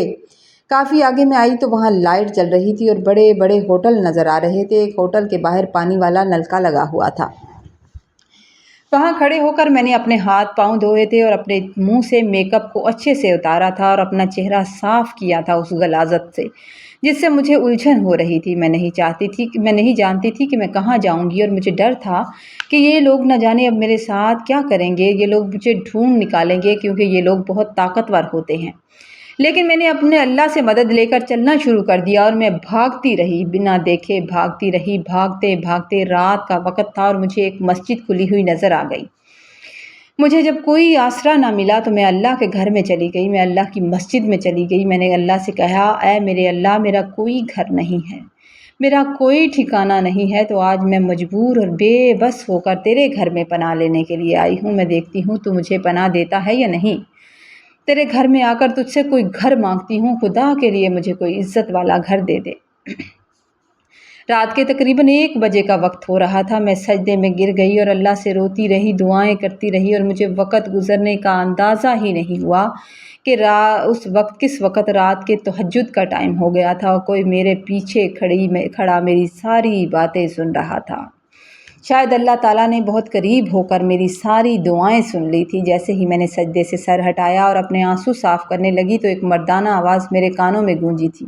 کافی آگے میں آئی تو وہاں لائٹ جل رہی تھی اور بڑے بڑے ہوٹل نظر آ رہے تھے۔ ایک ہوٹل کے باہر پانی والا نلکا لگا ہوا تھا۔ وہاں کھڑے ہو کر میں نے اپنے ہاتھ پاؤں دھوئے تھے اور اپنے منہ سے میک اپ کو اچھے سے اتارا تھا اور اپنا چہرہ صاف کیا تھا اس غلاظت سے جس سے مجھے الجھن ہو رہی تھی۔ میں نہیں جانتی تھی کہ میں کہاں جاؤں گی اور مجھے ڈر تھا کہ یہ لوگ نہ جانے اب میرے ساتھ کیا کریں گے۔ یہ لوگ مجھے ڈھونڈ نکالیں گے کیونکہ یہ لوگ بہت طاقتور ہوتے ہیں۔ لیکن میں نے اپنے اللہ سے مدد لے کر چلنا شروع کر دیا اور میں بھاگتی رہی، بنا دیکھے بھاگتی رہی۔ بھاگتے بھاگتے رات کا وقت تھا اور مجھے ایک مسجد کھلی ہوئی نظر آ گئی۔ مجھے جب کوئی آسرا نہ ملا تو میں اللہ کے گھر میں چلی گئی، میں اللہ کی مسجد میں چلی گئی۔ میں نے اللہ سے کہا، اے میرے اللہ، میرا کوئی گھر نہیں ہے، میرا کوئی ٹھکانہ نہیں ہے، تو آج میں مجبور اور بے بس ہو کر تیرے گھر میں پناہ لینے کے لیے آئی ہوں۔ میں دیکھتی ہوں تو مجھے پناہ دیتا ہے یا نہیں۔ تیرے گھر میں آ کر تجھ سے کوئی گھر مانگتی ہوں، خدا کے لیے مجھے کوئی عزت والا گھر دے دے۔ رات کے تقریباً 1 بجے کا وقت ہو رہا تھا۔ میں سجدے میں گر گئی اور اللہ سے روتی رہی، دعائیں کرتی رہی اور مجھے وقت گزرنے کا اندازہ ہی نہیں ہوا کہ کس وقت رات کے تہجد کا ٹائم ہو گیا تھا اور کوئی میرے پیچھے کھڑا میری ساری باتیں سن رہا تھا۔ شاید اللہ تعالیٰ نے بہت قریب ہو کر میری ساری دعائیں سن لی تھی۔ جیسے ہی میں نے سجدے سے سر ہٹایا اور اپنے آنسو صاف کرنے لگی تو ایک مردانہ آواز میرے کانوں میں گونجی تھی۔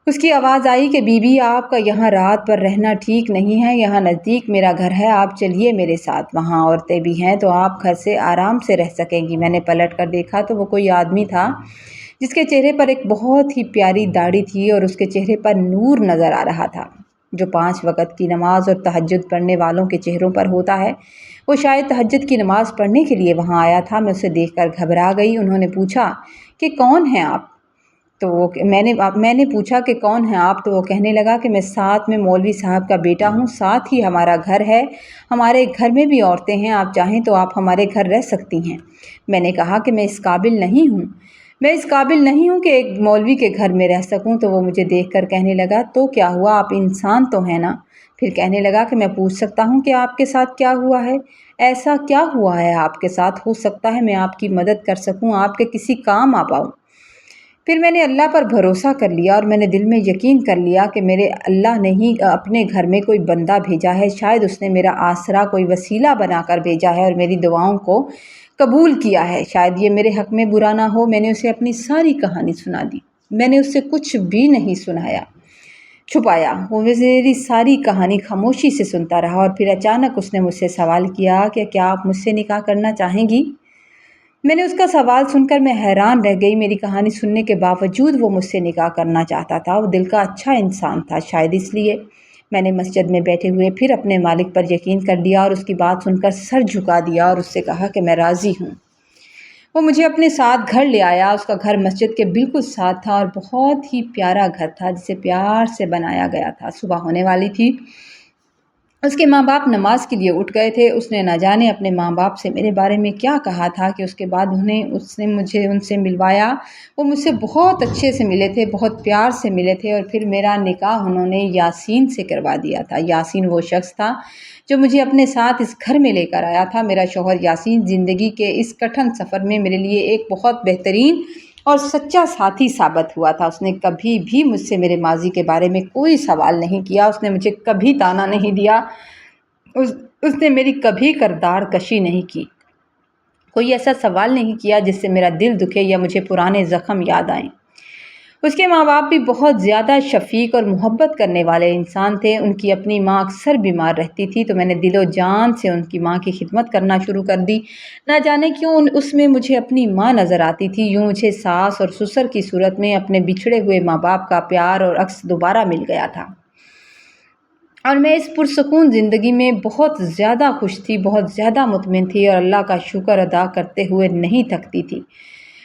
اس کی آواز آئی کہ بی بی، آپ کا یہاں رات پر رہنا ٹھیک نہیں ہے، یہاں نزدیک میرا گھر ہے، آپ چلیے میرے ساتھ، وہاں عورتیں بھی ہیں تو آپ گھر سے آرام سے رہ سکیں گی۔ میں نے پلٹ کر دیکھا تو وہ کوئی آدمی تھا جس کے چہرے پر ایک بہت ہی پیاری داڑھی تھی اور اس کے چہرے پر نور نظر آ رہا تھا جو 5 وقت کی نماز اور تہجد پڑھنے والوں کے چہروں پر ہوتا ہے۔ وہ شاید تہجد کی نماز پڑھنے کے لیے وہاں آیا تھا۔ میں اسے دیکھ کر گھبرا گئی۔ انہوں نے پوچھا کہ کون ہیں آپ؟ میں نے پوچھا کہ کون ہیں آپ؟ تو وہ کہنے لگا کہ میں ساتھ میں مولوی صاحب کا بیٹا ہوں، ساتھ ہی ہمارا گھر ہے، ہمارے گھر میں بھی عورتیں ہیں، آپ چاہیں تو آپ ہمارے گھر رہ سکتی ہیں۔ میں نے کہا کہ میں اس قابل نہیں ہوں کہ ایک مولوی کے گھر میں رہ سکوں۔ تو وہ مجھے دیکھ کر کہنے لگا، تو کیا ہوا، آپ انسان تو ہیں نا؟ پھر کہنے لگا کہ میں پوچھ سکتا ہوں کہ آپ کے ساتھ کیا ہوا ہے؟ ایسا کیا ہوا ہے آپ کے ساتھ؟ ہو سکتا ہے میں آپ کی مدد کر سکوں، آپ کے کسی کام آ پاؤں۔ پھر میں نے اللہ پر بھروسہ کر لیا اور میں نے دل میں یقین کر لیا کہ میرے اللہ نے ہی اپنے گھر میں کوئی بندہ بھیجا ہے، شاید اس نے میرا آسرا کوئی وسیلہ بنا کر بھیجا ہے اور میری دعاؤں کو قبول کیا ہے، شاید یہ میرے حق میں برا نہ ہو۔ میں نے اسے اپنی ساری کہانی سنا دی، میں نے اس سے کچھ بھی نہیں چھپایا۔ وہ میری ساری کہانی خاموشی سے سنتا رہا اور پھر اچانک اس نے مجھ سے سوال کیا کہ کیا آپ مجھ سے نکاح کرنا چاہیں گی؟ मैंने उसका सवाल सुनकर मैं हैरान रह गई। मेरी कहानी सुनने के बावजूद वो मुझसे निकाह करना चाहता था। वो दिल का अच्छा इंसान था, शायद इसलिए। मैंने मस्जिद में बैठे हुए फिर अपने मालिक पर यकीन कर लिया और उसकी बात सुनकर सर झुका दिया और उससे कहा कि मैं राज़ी हूँ। वो मुझे अपने साथ घर ले आया। उसका घर मस्जिद के बिल्कुल साथ था और बहुत ही प्यारा घर था जिसे प्यार से बनाया गया था। सुबह होने वाली थी। उसके माँ-बाप नमाज़ के लिए उठ गए थे। उसने ना जाने अपने माँ-बाप से मेरे बारे में क्या कहा था कि उसके बाद उसने मुझे उनसे मिलवाया। वो मुझसे बहुत अच्छे से मिले थे, बहुत प्यार से मिले थे और फिर मेरा निकाह उन्होंने यासीन से करवा दिया था। यासीन वो शख़्स था जो मुझे अपने साथ इस घर में लेकर आया था। मेरा शौहर यासीन ज़िंदगी के इस कठिन सफ़र में मेरे लिए एक बहुत बेहतरीन और सच्चा साथी साबित हुआ था। उसने कभी भी मुझसे मेरे माज़ी के बारे में कोई सवाल नहीं किया। उसने मुझे कभी ताना नहीं दिया। उसने मेरी कभी किरदार कशी नहीं की। कोई ऐसा सवाल नहीं किया जिससे मेरा दिल दुखे या मुझे पुराने ज़ख्म याद आएँ। उसके माँ-बाप भी बहुत ज़्यादा शफ़ीक और मोहब्बत करने वाले इंसान थे। उनकी अपनी माँ अक्सर बीमार रहती थी तो मैंने दिलो-जान से उनकी माँ की खिदमत करना शुरू कर दी। ना जाने क्यों उसमें मुझे अपनी माँ नज़र आती थी। यूँ मुझे सास और ससुर की सूरत में अपने बिछड़े हुए माँ-बाप का प्यार और अक्स दोबारा मिल गया था। और मैं इस पुरसुकून ज़िंदगी में बहुत ज़्यादा खुश थी, बहुत ज़्यादा मुतमिन थी और अल्लाह का शुक्र अदा करते हुए नहीं थकती थी।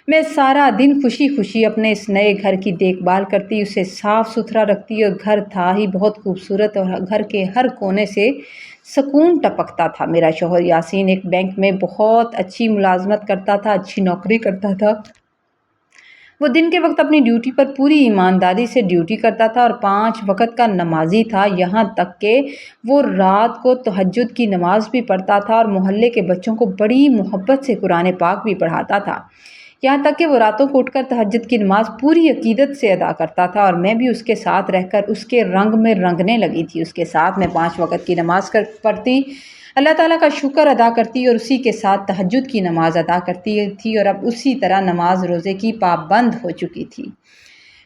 मैं सारा दिन खुशी-खुशी अपने इस नए घर की देखभाल करती, उसे साफ़-सुथरा रखती और घर था ही बहुत खूबसूरत और घर के हर कोने से सुकून टपकता था। मेरा शौहर यासीन एक बैंक में बहुत अच्छी मुलाज़मत करता था, अच्छी नौकरी करता था। वो दिन के वक्त अपनी ड्यूटी पर पूरी ईमानदारी से ड्यूटी करता था और 5 वक़्त का नमाज़ी था। यहाँ तक कि वो रात को तहज्जुद की नमाज़ भी पढ़ता था और मोहल्ले के बच्चों को बड़ी मोहब्बत से कुरान पाक भी पढ़ाता था। यहाँ तक कि वो रातों को उठकर तहज्जुद की नमाज़ पूरी अकीदत से अदा करता था और मैं भी उसके साथ रहकर उसके रंग में रंगने लगी थी। उसके साथ मैं 5 वक़्त की नमाज़ पढ़ती, अल्लाह ताला का शुक्र अदा करती और उसी के साथ तहज्जुद की नमाज़ अदा करती थी और अब उसी तरह नमाज रोज़े की पाबंद हो चुकी थी।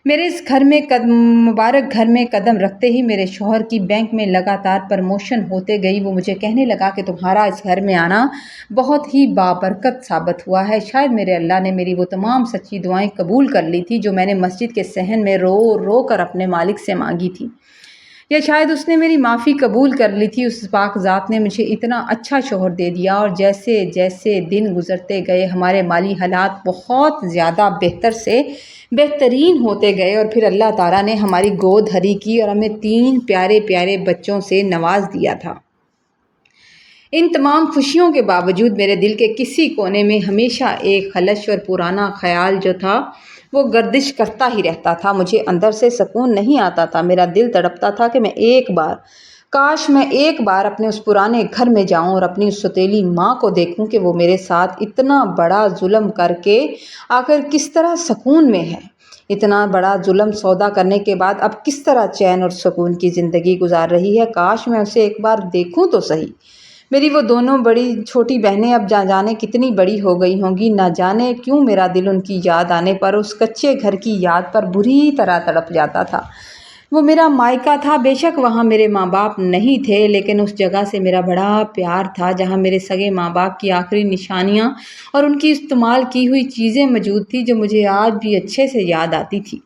मेरे इस घर में मुबारक घर में कदम रखते ही मेरे शौहर की बैंक में लगातार प्रमोशन होते गई। वो मुझे कहने लगा कि तुम्हारा इस घर में आना बहुत ही बाबरकत साबित हुआ है। शायद मेरे अल्लाह ने मेरी वो तमाम सच्ची दुआएं कबूल कर ली थी जो मैंने मस्जिद के सहन में रो रो कर अपने मालिक से मांगी थी, या शायद उसने मेरी माफ़ी कबूल कर ली थी। उस पाक ज़ात ने मुझे इतना अच्छा शौहर दे दिया और जैसे जैसे दिन गुज़रते गए हमारे माली हालात बहुत ज़्यादा बेहतर से बेहतरीन होते गए और फिर अल्लाह ताला ने हमारी गोद हरी की और हमें 3 प्यारे प्यारे बच्चों से नवाज दिया था। इन तमाम खुशियों के बावजूद मेरे दिल के किसी कोने में हमेशा एक खलश और पुराना ख्याल जो था वो गर्दिश करता ही रहता था। मुझे अंदर से सुकून नहीं आता था। मेरा दिल तड़पता था कि काश मैं एक बार अपने उस पुराने घर में जाऊं और अपनी उस सौतेली माँ को देखूं कि वो मेरे साथ इतना बड़ा जुल्म करके आखिर किस तरह सुकून में है। इतना बड़ा जुल्म सौदा करने के बाद अब किस तरह चैन और सुकून की ज़िंदगी गुजार रही है। काश मैं उसे एक बार देखूं तो सही। मेरी वो दोनों बड़ी छोटी बहनें अब जाने कितनी बड़ी हो गई होंगी। ना जाने क्यों मेरा दिल उनकी याद आने पर, उस कच्चे घर की याद पर बुरी तरह तड़प जाता था। वो मेरा मायका था, बेशक वहाँ मेरे माँ बाप नहीं थे, लेकिन उस जगह से मेरा बड़ा प्यार था जहाँ मेरे सगे माँ बाप की आखिरी निशानियाँ और उनकी इस्तेमाल की हुई चीज़ें मौजूद थी जो मुझे आज भी अच्छे से याद आती थी।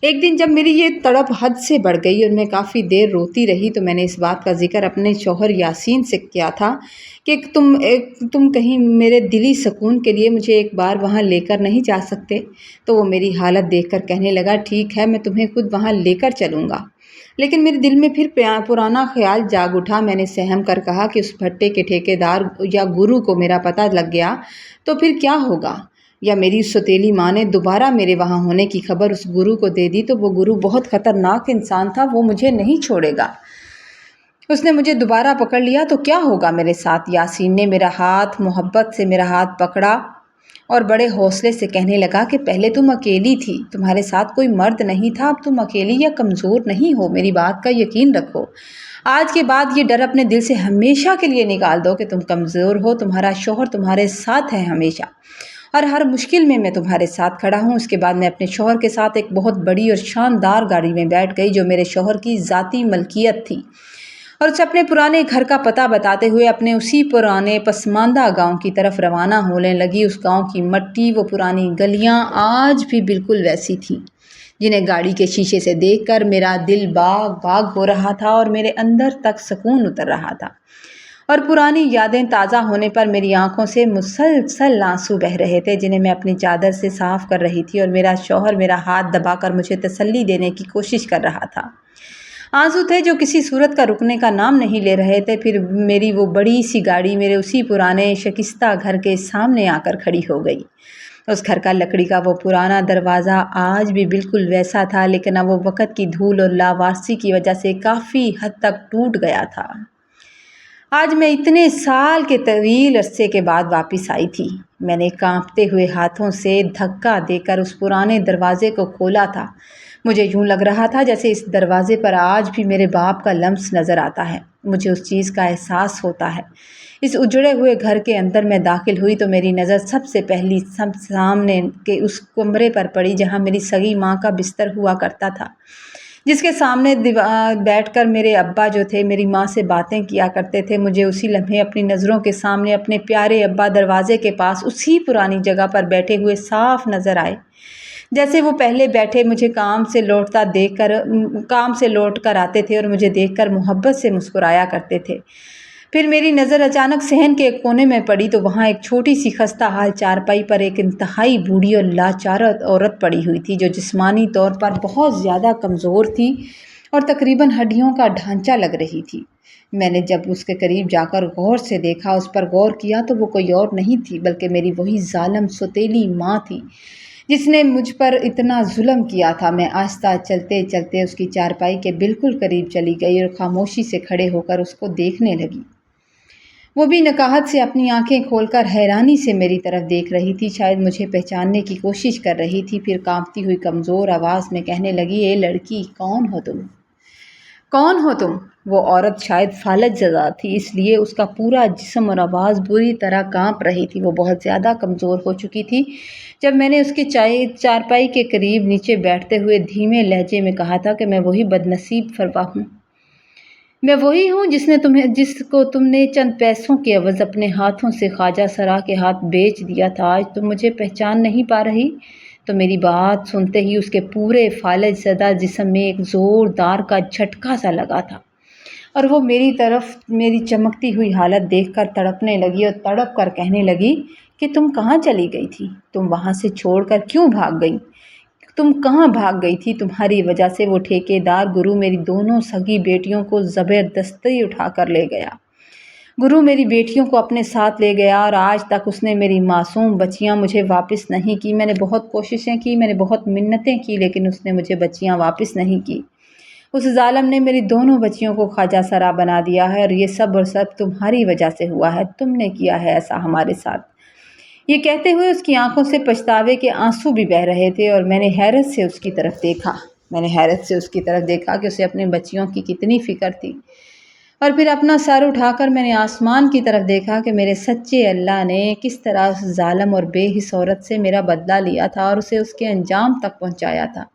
एक दिन जब मेरी ये तड़प हद से बढ़ गई और मैं काफ़ी देर रोती रही तो मैंने इस बात का ज़िक्र अपने शौहर यासीन से किया था कि तुम कहीं मेरे दिली सुकून के लिए मुझे एक बार वहाँ लेकर नहीं जा सकते। तो वो मेरी हालत देखकर कहने लगा, ठीक है, मैं तुम्हें खुद वहाँ लेकर चलूँगा। लेकिन मेरे दिल में फिर पुराना ख्याल जाग उठा। मैंने सहम कर कहा कि उस भट्टे के ठेकेदार या गुरु को मेरा पता लग गया तो फिर क्या होगा, या मेरी सौतेली माँ ने दोबारा मेरे वहाँ होने की खबर उस गुरु को दे दी तो वो गुरु बहुत ख़तरनाक इंसान था, वो मुझे नहीं छोड़ेगा। उसने मुझे दोबारा पकड़ लिया तो क्या होगा मेरे साथ। यासीन ने मोहब्बत से मेरा हाथ पकड़ा और बड़े हौसले से कहने लगा कि पहले तुम अकेली थी, तुम्हारे साथ कोई मर्द नहीं था, अब तुम अकेली या कमज़ोर नहीं हो। मेरी बात का यकीन रखो। आज के बाद ये डर अपने दिल से हमेशा के लिए निकाल दो कि तुम कमज़ोर हो। तुम्हारा शौहर तुम्हारे साथ है हमेशा और हर मुश्किल में मैं तुम्हारे साथ खड़ा हूँ। उसके बाद मैं अपने शौहर के साथ एक बहुत बड़ी और शानदार गाड़ी में बैठ गई जो मेरे शौहर की ज़ाती मलकियत थी और उसे अपने पुराने घर का पता बताते हुए अपने उसी पुराने पसमानदा गांव की तरफ रवाना होने लगी। उस गांव की मिट्टी, वो पुरानी गलियां आज भी बिल्कुल वैसी थीं, जिन्हें गाड़ी के शीशे से देखकर मेरा दिल बाग बाग हो रहा था और मेरे अंदर तक सुकून उतर रहा था। और पुरानी यादें ताज़ा होने पर मेरी आंखों से मुसलसल आंसू बह रहे थे, जिन्हें मैं अपनी चादर से साफ कर रही थी। और मेरा शौहर मेरा हाथ दबाकर मुझे तसल्ली देने की कोशिश कर रहा था। आंसू थे जो किसी सूरत का रुकने का नाम नहीं ले रहे थे। फिर मेरी वो बड़ी सी गाड़ी मेरे उसी पुराने शकिस्ता घर के सामने आकर खड़ी हो गई। उस घर का लकड़ी का वो पुराना दरवाज़ा आज भी बिल्कुल वैसा था, लेकिन अब वो वक़्त की धूल और लावारसी की वजह से काफ़ी हद तक टूट गया था। आज मैं इतने साल के तवील अरसे के बाद वापस आई थी। मैंने कांपते हुए हाथों से धक्का देकर उस पुराने दरवाजे को खोला था। मुझे यूं लग रहा था जैसे इस दरवाजे पर आज भी मेरे बाप का लम्स नज़र आता है। मुझे उस चीज़ का एहसास होता है। इस उजड़े हुए घर के अंदर मैं दाखिल हुई तो मेरी नज़र सबसे पहली सामने के उस कमरे पर पड़ी जहाँ मेरी सगी माँ का बिस्तर हुआ करता था, जिसके सामने बैठकर मेरे अब्बा जो थे मेरी माँ से बातें किया करते थे। मुझे उसी लम्हे अपनी नज़रों के सामने अपने प्यारे अब्बा दरवाजे के पास उसी पुरानी जगह पर बैठे हुए साफ नज़र आए, जैसे वो पहले बैठे मुझे काम से लौट कर आते थे और मुझे देखकर मोहब्बत से मुस्कुराया करते थे। फिर मेरी नज़र अचानक सहन के एक कोने में पड़ी तो वहाँ एक छोटी सी खस्ता हाल चारपाई पर एक इंतहाई बूढ़ी और लाचार औरत पड़ी हुई थी, जो जिस्मानी तौर पर बहुत ज़्यादा कमज़ोर थी और तकरीबन हड्डियों का ढांचा लग रही थी। मैंने जब उसके करीब जाकर गौर से देखा, उस पर गौर किया, तो वो कोई और नहीं थी बल्कि मेरी वही जालिम सौतेली माँ थी, जिसने मुझ पर इतना जुल्म किया था। मैं आहिस्ता चलते चलते उसकी चारपाई के बिल्कुल करीब चली गई और खामोशी से खड़े होकर उसको देखने लगी। वो भी नकाहत से अपनी आंखें खोलकर हैरानी से मेरी तरफ देख रही थी, शायद मुझे पहचानने की कोशिश कर रही थी। फिर कांपती हुई कमज़ोर आवाज़ में कहने लगी, ए लड़की, कौन हो तुम? कौन हो तुम? वो औरत शायद फालज ज़दा थी, इसलिए उसका पूरा जिस्म और आवाज़ बुरी तरह कांप रही थी। वो बहुत ज़्यादा कमज़ोर हो चुकी थी। जब मैंने उसके चारपाई के करीब नीचे बैठते हुए धीमे लहजे में कहा था कि मैं वही बदनसीब फरवा हूँ, मैं वही हूँ जिसको तुमने चंद पैसों के एवज़ अपने हाथों से ख्वाजा सरा के हाथ बेच दिया था। आज तुम मुझे पहचान नहीं पा रही? तो मेरी बात सुनते ही उसके पूरे फालज ज़दा जिस्म में एक ज़ोरदार का झटका सा लगा था और वो मेरी तरफ मेरी चमकती हुई हालत देखकर तड़पने लगी और तड़प कर कहने लगी कि तुम कहाँ चली गई थी? तुम वहाँ से छोड़कर क्यों भाग गई? तुम कहाँ भाग गई थी? तुम्हारी वजह से वो ठेकेदार गुरु मेरी दोनों सगी बेटियों को ज़बरदस्ती उठा कर ले गया। गुरु मेरी बेटियों को अपने साथ ले गया और आज तक उसने मेरी मासूम बच्चियां मुझे वापस नहीं की। मैंने बहुत कोशिशें की, मैंने बहुत मिन्नतें की, लेकिन उसने मुझे बच्चियां वापस नहीं की। उस जालिम ने मेरी दोनों बच्चियों को ख्वाजा सरा बना दिया है और ये सब और सब तुम्हारी वजह से हुआ है। तुमने किया है ऐसा हमारे साथ। ये कहते हुए उसकी आंखों से पछतावे के आंसू भी बह रहे थे और मैंने हैरत से उसकी तरफ देखा कि उसे अपनी बच्चियों की कितनी फ़िक्र थी। और फिर अपना सर उठाकर मैंने आसमान की तरफ देखा कि मेरे सच्चे अल्लाह ने किस तरह उस जालिम और बेहिस औरत से मेरा बदला लिया था और उसे उसके अंजाम तक पहुंचाया था।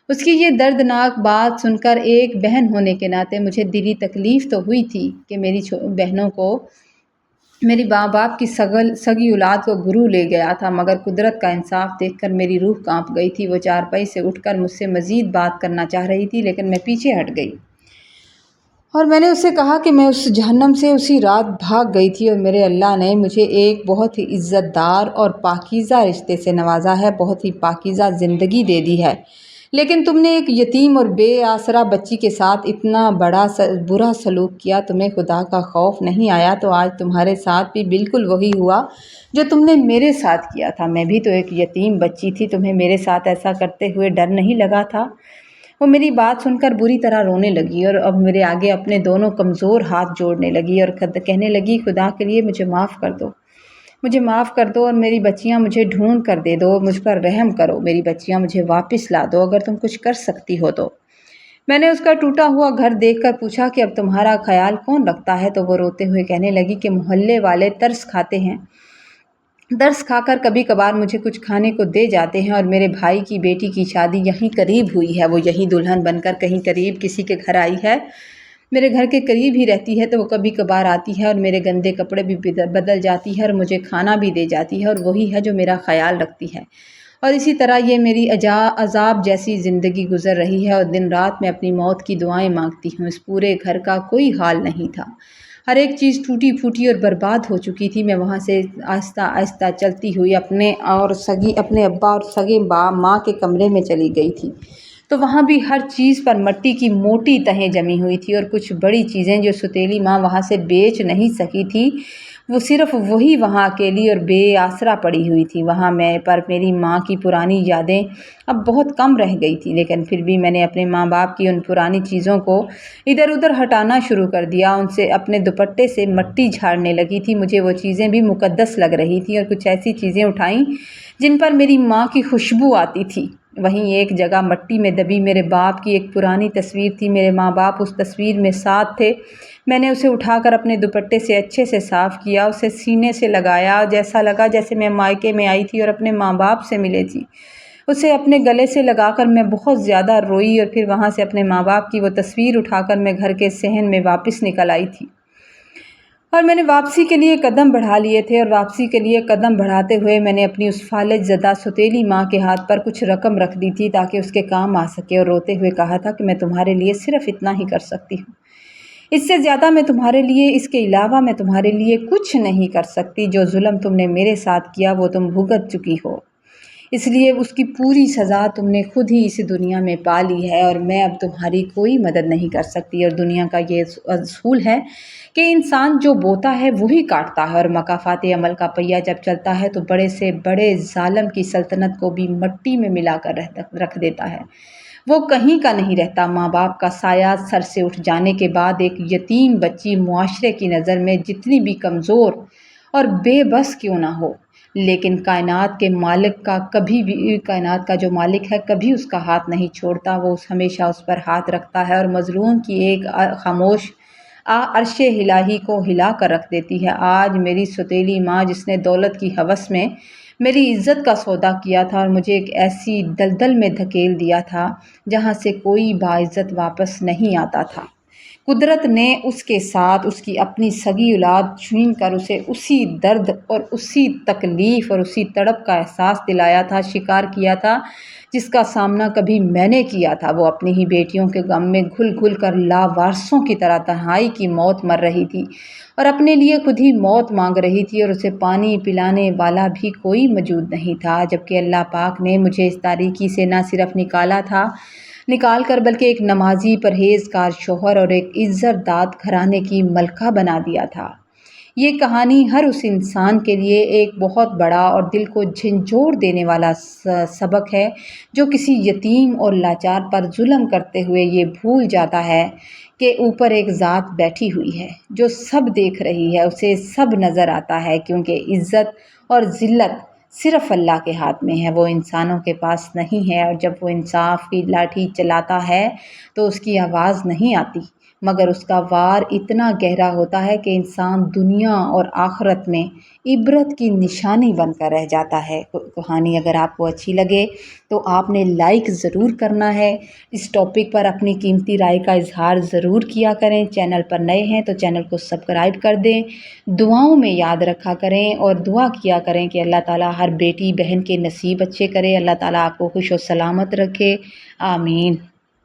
उसकी ये दर्दनाक बात सुनकर एक बहन होने के नाते मुझे दिली तकलीफ़ तो हुई थी कि मेरी बहनों को मेरी माँ बाप की सगी औलाद को गुरु ले गया था, मगर कुदरत का इंसाफ देखकर मेरी रूह कांप गई थी। वो चारपाई से उठकर मुझसे मज़ीद बात करना चाह रही थी, लेकिन मैं पीछे हट गई और मैंने उससे कहा कि मैं उस जहन्नम से उसी रात भाग गई थी और मेरे अल्लाह ने मुझे एक बहुत ही इज़्ज़तदार और पाकीज़ा रिश्ते से नवाजा है, बहुत ही पाकीज़ा ज़िंदगी दे दी है। लेकिन तुमने एक यतीम और बेआसरा बच्ची के साथ इतना बुरा सलूक किया। तुम्हें खुदा का खौफ नहीं आया तो आज तुम्हारे साथ भी बिल्कुल वही हुआ जो तुमने मेरे साथ किया था। मैं भी तो एक यतीम बच्ची थी, तुम्हें मेरे साथ ऐसा करते हुए डर नहीं लगा था? वो मेरी बात सुनकर बुरी तरह रोने लगी और अब मेरे आगे अपने दोनों कमज़ोर हाथ जोड़ने लगी और कहने लगी, खुदा के लिए मुझे माफ़ कर दो, मुझे माफ़ कर दो और मेरी बच्चियां मुझे ढूंढ कर दे दो, मुझ पर रहम करो, मेरी बच्चियां मुझे वापस ला दो अगर तुम कुछ कर सकती हो तो। मैंने उसका टूटा हुआ घर देखकर पूछा कि अब तुम्हारा ख्याल कौन रखता है? तो वो रोते हुए कहने लगी कि मोहल्ले वाले तरस खाते हैं, दर्स खाकर कभी कभार मुझे कुछ खाने को दे जाते हैं और मेरे भाई की बेटी की शादी यहीं करीब हुई है, वो यहीं दुल्हन बनकर कहीं करीब किसी के घर आई है। میرے گھر کے قریب ہی رہتی ہے، تو وہ کبھی کبھار آتی ہے اور میرے گندے کپڑے بھی بدل جاتی ہے اور مجھے کھانا بھی دے جاتی ہے، اور وہی ہے جو میرا خیال رکھتی ہے۔ اور اسی طرح یہ میری عذاب جیسی زندگی گزر رہی ہے، اور دن رات میں اپنی موت کی دعائیں مانگتی ہوں۔ اس پورے گھر کا کوئی حال نہیں تھا، ہر ایک چیز ٹوٹی پھوٹی اور برباد ہو چکی تھی۔ میں وہاں سے آہستہ آہستہ چلتی ہوئی اپنے ابا اور سگے ماں کے کمرے میں چلی گئی تھی، تو وہاں بھی ہر چیز پر مٹی کی موٹی تہیں جمی ہوئی تھی، اور کچھ بڑی چیزیں جو ستیلی ماں وہاں سے بیچ نہیں سکی تھی، وہ صرف وہی وہاں اکیلی اور بے آسرا پڑی ہوئی تھی۔ وہاں میری ماں کی پرانی یادیں اب بہت کم رہ گئی تھی، لیکن پھر بھی میں نے اپنے ماں باپ کی ان پرانی چیزوں کو ادھر ادھر ہٹانا شروع کر دیا، ان سے اپنے دوپٹے سے مٹی جھاڑنے لگی تھی۔ مجھے وہ چیزیں بھی مقدس لگ رہی تھیں، اور کچھ ایسی چیزیں اٹھائیں جن پر میری ماں کی خوشبو آتی تھی۔ وہیں ایک جگہ مٹی میں دبی میرے باپ کی ایک پرانی تصویر تھی، میرے ماں باپ اس تصویر میں ساتھ تھے۔ میں نے اسے اٹھا کر اپنے دوپٹے سے اچھے سے صاف کیا، اسے سینے سے لگایا، جیسا لگا جیسے میں مائکے میں آئی تھی اور اپنے ماں باپ سے ملے تھی۔ اسے اپنے گلے سے لگا کر میں بہت زیادہ روئی، اور پھر وہاں سے اپنے ماں باپ کی وہ تصویر اٹھا کر میں گھر کے صحن میں واپس نکل آئی تھی، اور میں نے واپسی کے لیے قدم بڑھا لیے تھے، اور واپسی کے لیے قدم بڑھاتے ہوئے میں نے اپنی اس فالج زدہ ستیلی ماں کے ہاتھ پر کچھ رقم رکھ دی تھی تاکہ اس کے کام آ سکے، اور روتے ہوئے کہا تھا کہ میں تمہارے لیے صرف اتنا ہی کر سکتی ہوں، اس سے زیادہ میں تمہارے لیے، اس کے علاوہ میں تمہارے لیے کچھ نہیں کر سکتی۔ جو ظلم تم نے میرے ساتھ کیا وہ تم بھگت چکی ہو، اس لیے اس کی پوری سزا تم نے خود ہی اس دنیا میں پا لی ہے، اور میں اب تمہاری کوئی مدد نہیں کر سکتی۔ اور دنیا کا یہ اصول ہے کہ انسان جو بوتا ہے وہی کاٹتا ہے، اور مکافات عمل کا پہیہ جب چلتا ہے تو بڑے سے بڑے ظالم کی سلطنت کو بھی مٹی میں ملا کر رکھ دیتا ہے، وہ کہیں کا نہیں رہتا۔ ماں باپ کا سایہ سر سے اٹھ جانے کے بعد ایک یتیم بچی معاشرے کی نظر میں جتنی بھی کمزور اور بے بس کیوں نہ ہو، لیکن کائنات کا جو مالک ہے کبھی اس کا ہاتھ نہیں چھوڑتا، وہ ہمیشہ اس پر ہاتھ رکھتا ہے، اور مظلوم کی ایک خاموش عرش الہی کو ہلا کر رکھ دیتی ہے۔ آج میری ستیلی ماں، جس نے دولت کی ہوس میں میری عزت کا سودا کیا تھا اور مجھے ایک ایسی دلدل میں دھکیل دیا تھا جہاں سے کوئی باعزت واپس نہیں آتا تھا، قدرت نے اس کے ساتھ اس کی اپنی سگی اولاد چھین کر اسے اسی درد اور اسی تکلیف اور اسی تڑپ کا احساس دلایا تھا، شکار کیا تھا، جس کا سامنا کبھی میں نے کیا تھا۔ وہ اپنی ہی بیٹیوں کے غم میں گھل گھل کر لاوارثوں کی طرح تنہائی کی موت مر رہی تھی، اور اپنے لیے خود ہی موت مانگ رہی تھی، اور اسے پانی پلانے والا بھی کوئی موجود نہیں تھا، جبکہ اللہ پاک نے مجھے اس تاریکی سے نہ صرف نکال کر بلکہ ایک نمازی، پرہیزگار شوہر اور ایک عزت دار گھرانے کی ملکہ بنا دیا تھا۔ یہ کہانی ہر اس انسان کے لیے ایک بہت بڑا اور دل کو جھنجھوڑ دینے والا سبق ہے جو کسی یتیم اور لاچار پر ظلم کرتے ہوئے یہ بھول جاتا ہے کہ اوپر ایک ذات بیٹھی ہوئی ہے جو سب دیکھ رہی ہے، اسے سب نظر آتا ہے، کیونکہ عزت اور ذلت صرف اللہ کے ہاتھ میں ہے، وہ انسانوں کے پاس نہیں ہے۔ اور جب وہ انصاف کی لاٹھی چلاتا ہے تو اس کی آواز نہیں آتی، مگر اس کا وار اتنا گہرا ہوتا ہے کہ انسان دنیا اور آخرت میں عبرت کی نشانی بن کر رہ جاتا ہے۔ کہانی اگر آپ کو اچھی لگے تو آپ نے لائک ضرور کرنا ہے، اس ٹاپک پر اپنی قیمتی رائے کا اظہار ضرور کیا کریں، چینل پر نئے ہیں تو چینل کو سبسکرائب کر دیں، دعاؤں میں یاد رکھا کریں اور دعا کیا کریں کہ اللہ تعالیٰ ہر بیٹی بہن کے نصیب اچھے کرے، اللہ تعالیٰ آپ کو خوش و سلامت رکھے، آمین۔